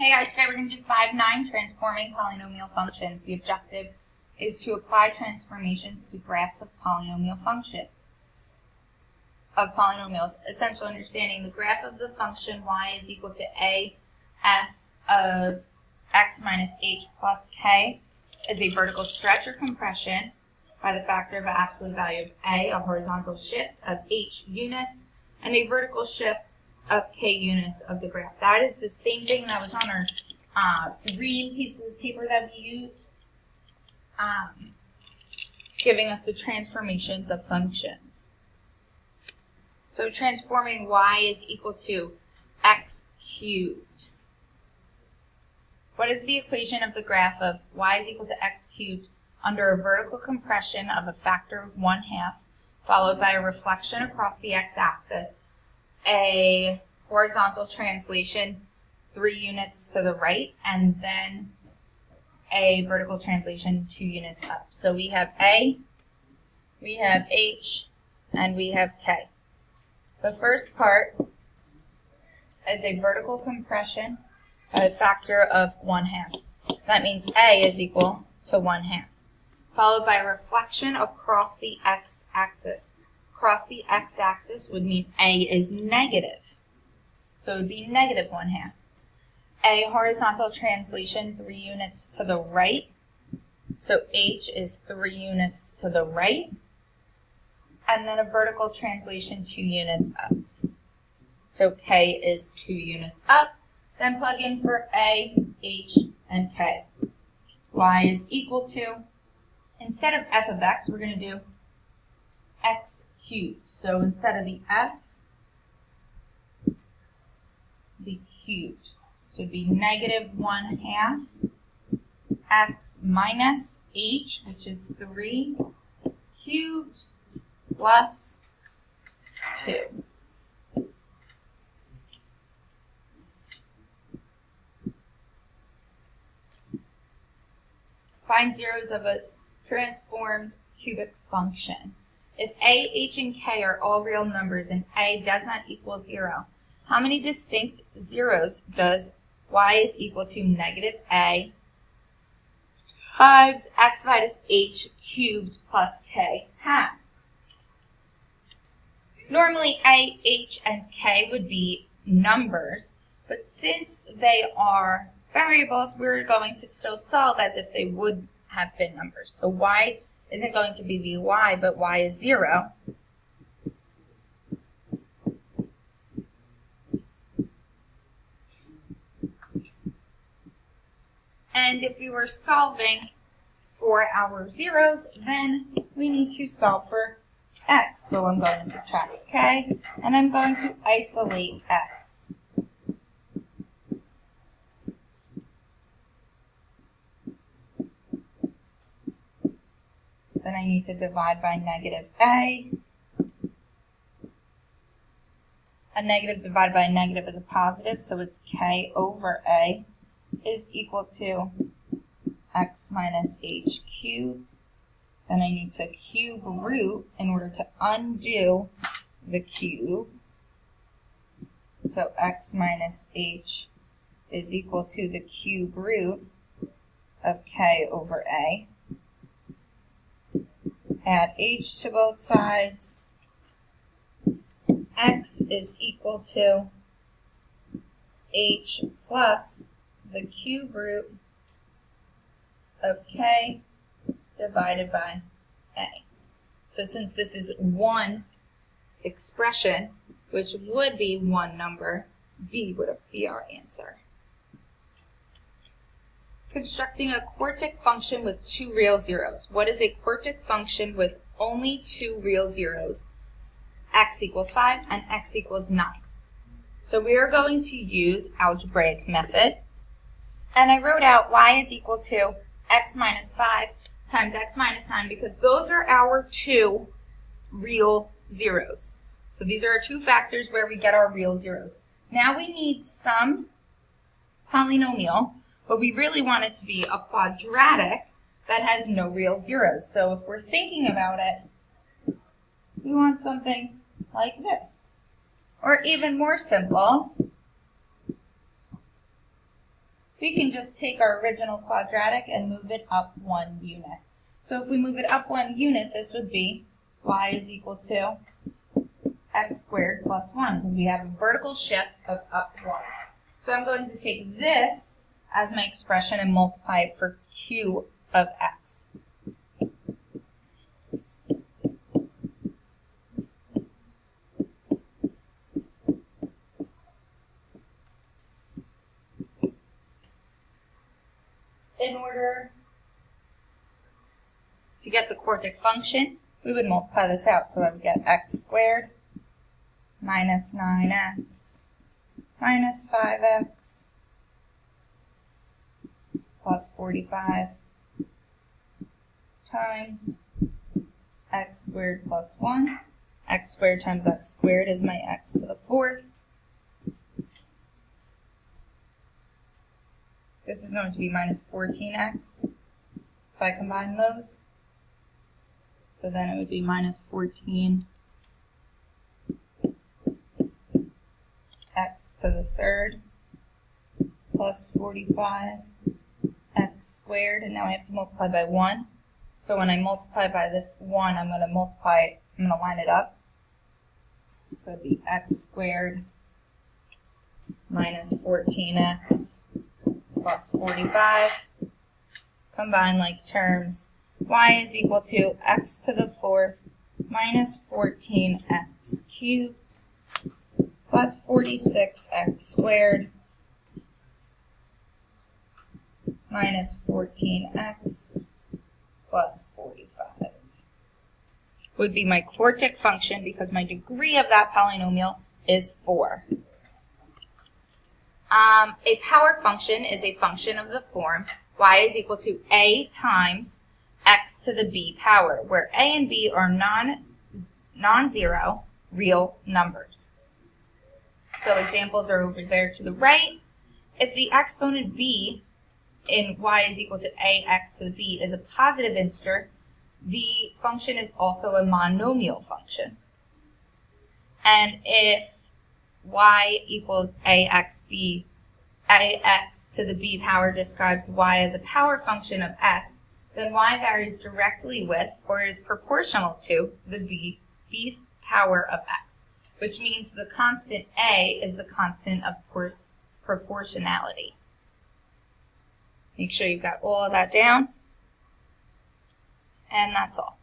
Hey guys, today we're going to do 5-9 transforming polynomial functions. The objective is to apply transformations to graphs of polynomial functions, of polynomials. Essential understanding: the graph of the function y is equal to a f of x minus h plus k is a vertical stretch or compression by the factor of an absolute value of a horizontal shift of h units, and a vertical shift of k units of the graph. That is the same thing that was on our green pieces of paper that we used, giving us the transformations of functions. So transforming y is equal to x cubed. What is the equation of the graph of y is equal to x cubed under a vertical compression of a factor of 1/2, followed by a reflection across the x-axis, a horizontal translation 3 units to the right, and then a vertical translation 2 units up. So we have A, we have H, and we have K. The first part is a vertical compression by a factor of 1/2. So that means A is equal to 1/2, followed by a reflection across the x-axis. Across the x-axis would mean A is negative. So it would be negative 1/2. A horizontal translation 3 units to the right. So H is 3 units to the right. And then a vertical translation 2 units up. So K is 2 units up. Then plug in for A, H, and K. Y is equal to, instead of f of x, we're going to do x cubed. So instead of the f, the cubed. So it would be negative 1/2 x minus h, which is 3 cubed, plus 2. Find zeros of a transformed cubic function. If a, h, and k are all real numbers and a does not equal 0, how many distinct zeros does y is equal to negative a times x minus h cubed plus k have? Normally a, h, and k would be numbers, but since they are variables, we're going to still solve as if they would have been numbers. So y isn't going to be y, but y is 0. And if we were solving for our zeros, then we need to solve for x. So I'm going to subtract k, and I'm going to isolate x. Then I need to divide by negative a. A negative divided by a negative is a positive, so it's k over a is equal to x minus h cubed. Then I need to cube root in order to undo the cube. So x minus h is equal to the cube root of k over a. Add h to both sides. X is equal to h plus the cube root of k divided by a. So since this is one expression, which would be one number, B would be our answer. Constructing a quartic function with 2 real zeros. What is a quartic function with only 2 real zeros? X equals 5 and x equals 9. So we are going to use algebraic method. And I wrote out y is equal to x minus 5 times x minus 9 because those are our 2 real zeros. So these are our 2 factors where we get our real zeros. Now we need some polynomial, but we really want it to be a quadratic that has no real zeros. So if we're thinking about it, we want something like this. Or even more simple, we can just take our original quadratic and move it up 1 unit. So if we move it up 1 unit, this would be y is equal to x squared plus 1, because we have a vertical shift of up 1. So I'm going to take this as my expression and multiply it for q of x. In order to get the quartic function, we would multiply this out. So I would get x squared minus 9x minus 5x plus 45 times x squared plus 1. X squared times x squared is my x to the 4th. This is going to be minus 14x if I combine those. So then it would be minus 14 x to the 3rd plus 45 x squared, and now I have to multiply by 1. So when I multiply by this 1, I'm going to line it up. So it would be x squared minus 14x plus 45. Combine like terms. Y is equal to x to the 4th minus 14x cubed plus 46x squared minus 14x plus 45 would be my quartic function, because my degree of that polynomial is 4. A power function is a function of the form y is equal to a times x to the b power, where a and b are non-zero real numbers. So examples are over there to the right. If the exponent b in y is equal to ax to the b is a positive integer, the function is also a monomial function. And if y equals ax to the b power describes y as a power function of x, then y varies directly with or is proportional to the b power of x, which means the constant a is the constant of proportionality. Make sure you've got all of that down. And that's all.